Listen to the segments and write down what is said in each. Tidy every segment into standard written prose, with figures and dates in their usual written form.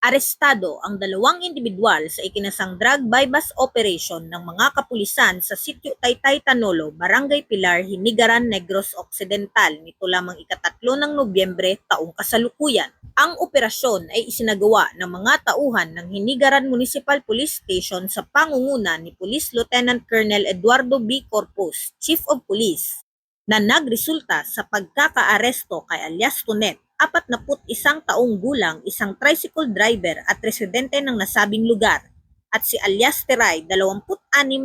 Arestado ang dalawang individual sa ikinasang drug bypass operation ng mga kapulisan sa Sitio Taytay Tanolo, Barangay Pilar, Hinigaran, Negros Occidental nito lamang ika-3 ng Nobyembre taong kasalukuyan. Ang operasyon ay isinagawa ng mga tauhan ng Hinigaran Municipal Police Station sa pangunguna ni Police Lieutenant Colonel Eduardo B. Corpus, Chief of Police, na nagresulta sa pagkakaaresto kay alias Tunet, 41 taong gulang, isang tricycle driver at residente ng nasabing lugar, at si alias Teray, 26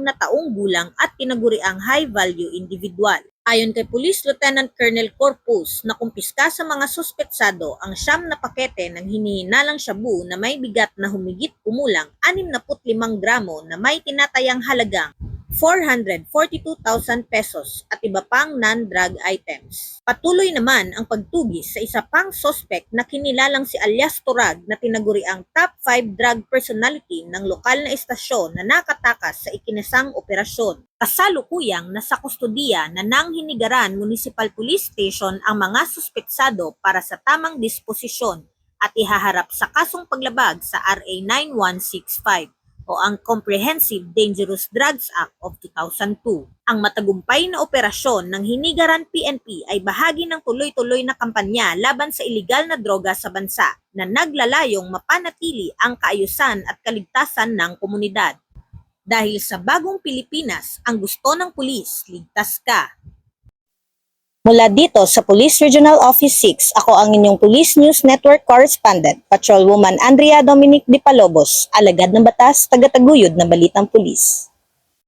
na taong gulang at tinaguriang high-value individual. Ayon kay Police Lieutenant Colonel Corpus, nakumpiska sa mga suspetsado ang 9 na pakete ng hinihinalang shabu na may bigat na humigit kumulang 65 gramo na may tinatayang halagang 442,000 pesos at iba pang non-drug items. Patuloy naman ang pagtugis sa isa pang suspect na kinilalang si alias Turag na tinaguriang top 5 drug personality ng lokal na estasyon na nakatakas sa ikinasang operasyon. Kasalukuyang nasa kustodiya na ng Hinigaran Municipal Police Station ang mga suspetsado para sa tamang disposisyon at ihaharap sa kasong paglabag sa RA 9165. O ang Comprehensive Dangerous Drugs Act of 2002. Ang matagumpay na operasyon ng Hinigaran PNP ay bahagi ng tuloy-tuloy na kampanya laban sa iligal na droga sa bansa na naglalayong mapanatili ang kaayusan at kaligtasan ng komunidad. Dahil sa bagong Pilipinas, ang gusto ng pulis, ligtas ka. Mula dito sa Police Regional Office 6, ako ang inyong Police News Network Correspondent, Patrolwoman Andrea Dominic Di Palobos, alagad ng batas, tagataguyod ng Balitang Pulis.